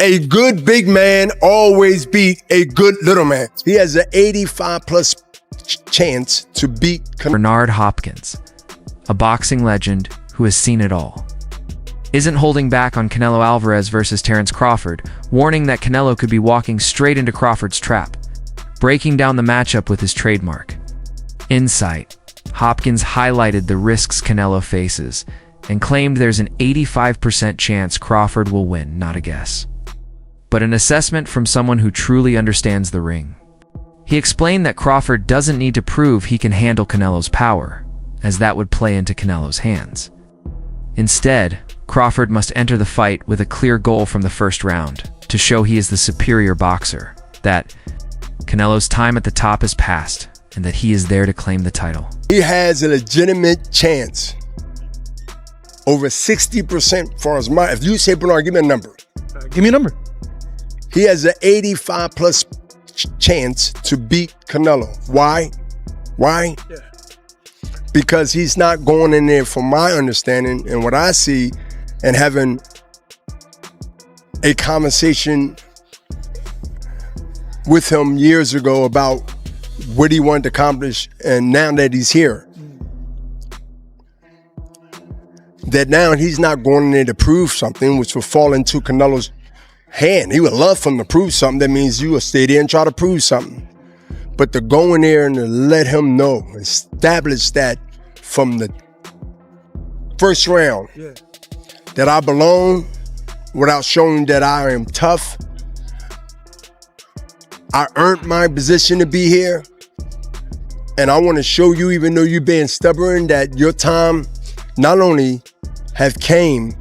A good big man always beat a good little man. He has an 85+ chance to beat Bernard Hopkins, a boxing legend who has seen it all, isn't holding back on Canelo Alvarez versus Terence Crawford, warning that Canelo could be walking straight into Crawford's trap, breaking down the matchup with his trademark insight. Hopkins highlighted the risks Canelo faces and claimed there's an 85% chance Crawford will win, not a guess, but an assessment from someone who truly understands the ring. He explained that Crawford doesn't need to prove he can handle Canelo's power, as that would play into Canelo's hands. Instead, Crawford must enter the fight with a clear goal from the first round to show he is the superior boxer, that Canelo's time at the top is past, and that he is there to claim the title. He has a legitimate chance. Over 60% for his mind. If you say, Bernard, give me a number. Give me a number. He has an 85+ chance to beat Canelo. Why? Why? Yeah. Because he's not going in there, from my understanding and what I see, and having a conversation with him years ago about what he wanted to accomplish, and now that he's here, that now he's not going in there to prove something, which will fall into Canelo's hand. He would love for him to prove something. That means you will stay there and try to prove something. But to go in there and to let him know, establish that from the first round, that I belong, without showing that I am tough. I earned my position to be here. And I want to show you, even though you're being stubborn, that your time not only have came,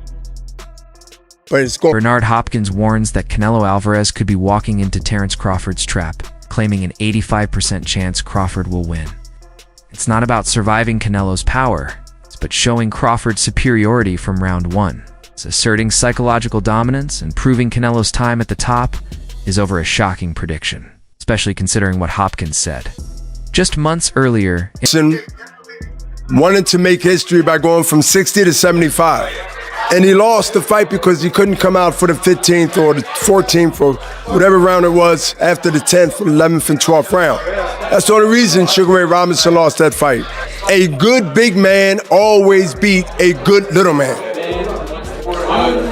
but it's going. Bernard Hopkins warns that Canelo Alvarez could be walking into Terence Crawford's trap, claiming an 85% chance Crawford will win. It's not about surviving Canelo's power, but showing Crawford's superiority from round one. It's asserting psychological dominance and proving Canelo's time at the top is over a shocking prediction, especially considering what Hopkins said just months earlier. Wanted to make history by going from 60 to 75. And he lost the fight because he couldn't come out for the 15th or the 14th or whatever round it was after the 10th, 11th, and 12th round. That's the only reason Sugar Ray Robinson lost that fight. A good big man always beat a good little man.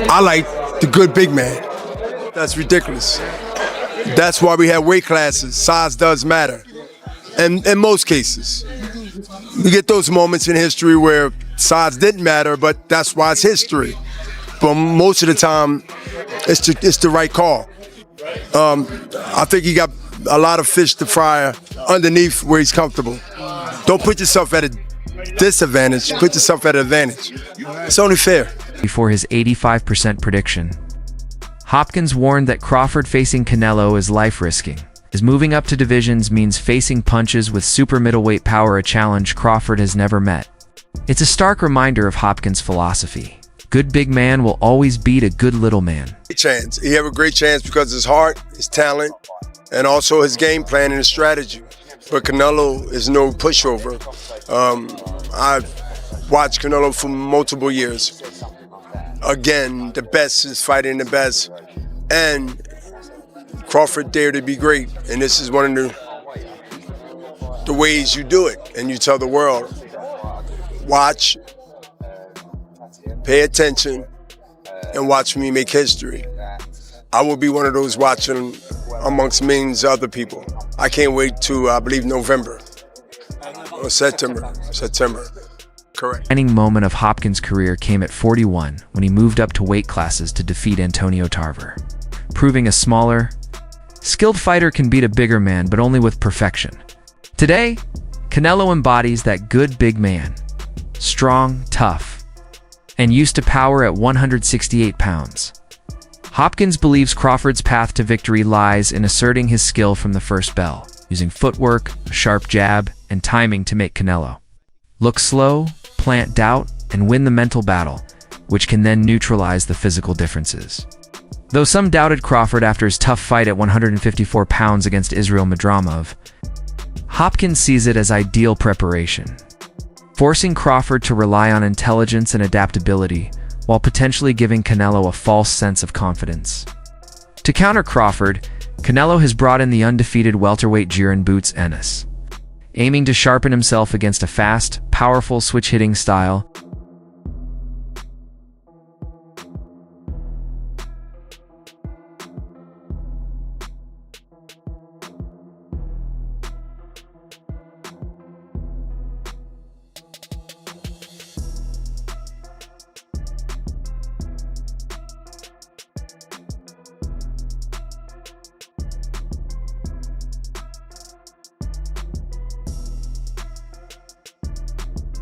I like the good big man. That's ridiculous. That's why we have weight classes. Size does matter. And in most cases, you get those moments in history where size didn't matter, but that's why it's history. But most of the time, it's the right call. I think he got a lot of fish to fry underneath where he's comfortable. Don't put yourself at a disadvantage, put yourself at an advantage. It's only fair. Before his 85% prediction, Hopkins warned that Crawford facing Canelo is life-risking, as moving up to divisions means facing punches with super middleweight power, a challenge Crawford has never met. It's a stark reminder of Hopkins' philosophy. Good big man will always beat a good little man. Chance. He have a great chance because of his heart, his talent, and also his game plan and his strategy. But Canelo is no pushover. I've watched Canelo for multiple years. Again, the best is fighting the best. And Crawford dared to be great. And this is one of the ways you do it. And you tell the world, watch, pay attention, and watch me make history. I will be one of those watching amongst millions of other people. I can't wait to, I believe, November or September. Correct. The defining moment of Hopkins' career came at 41 when he moved up to weight classes to defeat Antonio Tarver, proving a smaller, skilled fighter can beat a bigger man, but only with perfection. Today, Canelo embodies that good big man, strong, tough, and used to power at 168 pounds. Hopkins believes Crawford's path to victory lies in asserting his skill from the first bell, using footwork, a sharp jab, and timing to make Canelo look slow, plant doubt, and win the mental battle, which can then neutralize the physical differences. Though some doubted Crawford after his tough fight at 154 pounds against Israel Madramov, Hopkins sees it as ideal preparation, forcing Crawford to rely on intelligence and adaptability, while potentially giving Canelo a false sense of confidence. To counter Crawford, Canelo has brought in the undefeated welterweight Jiren Boots Ennis, aiming to sharpen himself against a fast, powerful switch-hitting style.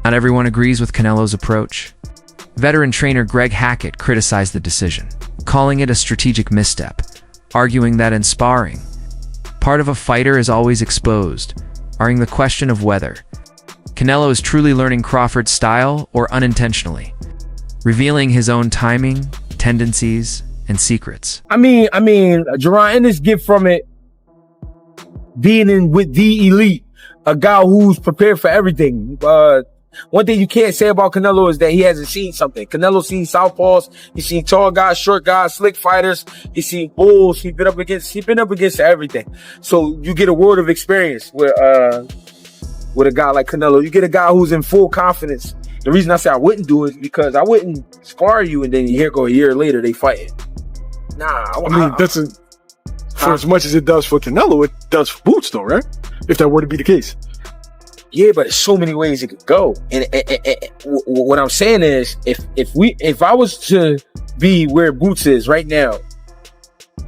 Not everyone agrees with Canelo's approach. Veteran trainer Greg Hackett criticized the decision, calling it a strategic misstep, arguing that in sparring, part of a fighter is always exposed, arguing the question of whether Canelo is truly learning Crawford's style or unintentionally, revealing his own timing, tendencies, and secrets. I mean, Jiren Ennis get from it being in with the elite, a guy who's prepared for everything. One thing you can't say about Canelo is that he hasn't seen something. Canelo's seen southpaws. He's seen tall guys, short guys, slick fighters. He's seen bulls. He's been up against everything. So you get a world of experience with a guy like Canelo. You get a guy who's in full confidence. The reason I say I wouldn't do it is because I wouldn't spar you and then here go a year later they fighting. Nah, I mean, doesn't for as much as it does for Canelo, it does for Boots though, right? If that were to be the case. Yeah, but there's so many ways it could go. And what I'm saying is, if I was to be where Boots is right now,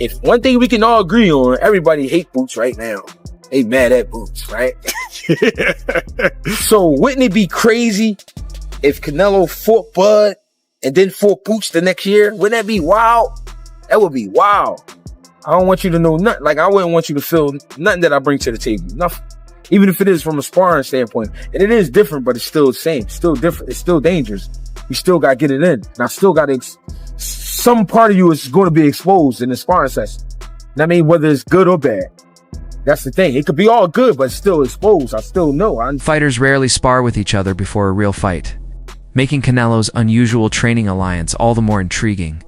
if one thing we can all agree on, everybody hate Boots right now. They mad at Boots, right? So wouldn't it be crazy if Canelo fought Bud and then fought Boots the next year? Wouldn't that be wild? That would be wild. I don't want you to know nothing. Like, I wouldn't want you to feel nothing that I bring to the table. Nothing. Even if it is from a sparring standpoint. And it is different, but it's still the same. It's still different. It's still dangerous. You still got to get it in. And I still got to... some part of you is going to be exposed in the sparring session. And I mean, whether it's good or bad. That's the thing. It could be all good, but it's still exposed. I still know. Fighters rarely spar with each other before a real fight, making Canelo's unusual training alliance all the more intriguing,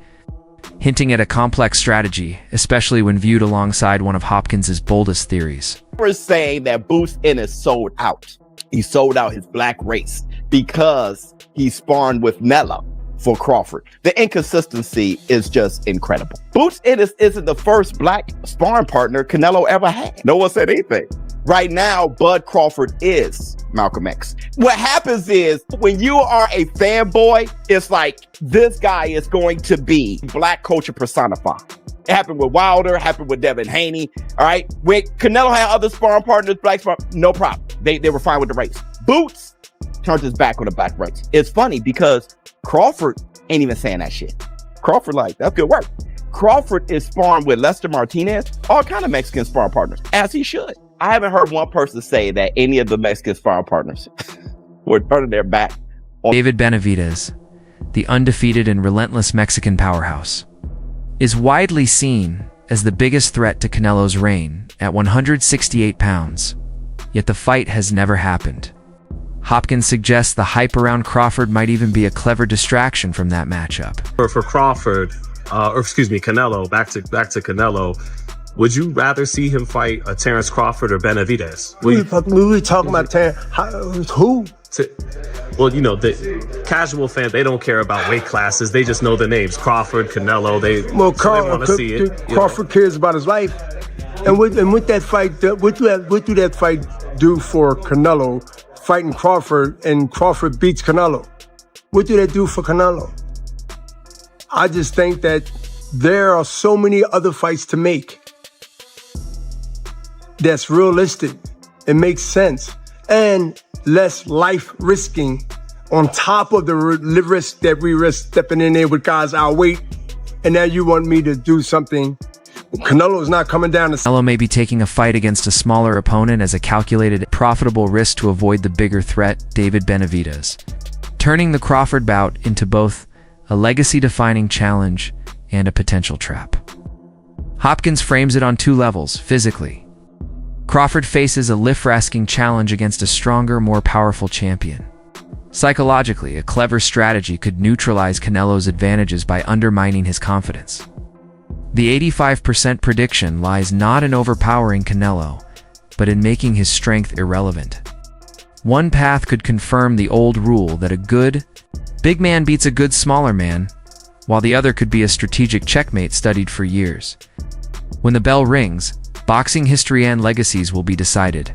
hinting at a complex strategy, especially when viewed alongside one of Hopkins' boldest theories. We're saying that Boots Ennis sold out. He sold out his black race because he's sparring with Canelo for Crawford. The inconsistency is just incredible. Boots Ennis isn't the first black sparring partner Canelo ever had. No one said anything. Right now, Bud Crawford is Malcolm X. What happens is when you are a fanboy, it's like this guy is going to be black culture personified. It happened with Wilder, happened with Devin Haney. All right. When Canelo had other sparring partners, black sparring, no problem. They were fine with the race. Boots turned his back on the black race. It's funny because Crawford ain't even saying that shit. Crawford like, that's good work. Crawford is sparring with Lester Martinez, all kind of Mexican sparring partners, as he should. I haven't heard one person say that any of the Mexican sparring partners were turning their back on David Benavidez, the undefeated and relentless Mexican powerhouse, is widely seen as the biggest threat to Canelo's reign at 168 pounds, yet the fight has never happened. Hopkins suggests the hype around Crawford might even be a clever distraction from that matchup. For Crawford, Canelo, back to Canelo, would you rather see him fight a Terence Crawford or Benavidez? We were talking about who? Well, you know, the casual fan, they don't care about weight classes. They just know the names. Crawford, Canelo, they want to see it. Crawford cares about his life. And with that fight, what do that fight do for Canelo? Fighting Crawford and Crawford beats Canelo. What do that do for Canelo? I just think that there are so many other fights to make that's realistic. It makes sense. And less life risking on top of the risk that we risk stepping in there with guys our weight. And now you want me to do something. Canelo's not coming down to... Canelo may be taking a fight against a smaller opponent as a calculated, profitable risk to avoid the bigger threat, David Benavidez, turning the Crawford bout into both a legacy-defining challenge and a potential trap. Hopkins frames it on two levels, physically. Crawford faces a lift-rasking challenge against a stronger, more powerful champion. Psychologically, a clever strategy could neutralize Canelo's advantages by undermining his confidence. The 85% prediction lies not in overpowering Canelo, but in making his strength irrelevant. One path could confirm the old rule that a good, big man beats a good smaller man, while the other could be a strategic checkmate studied for years. When the bell rings, boxing history and legacies will be decided.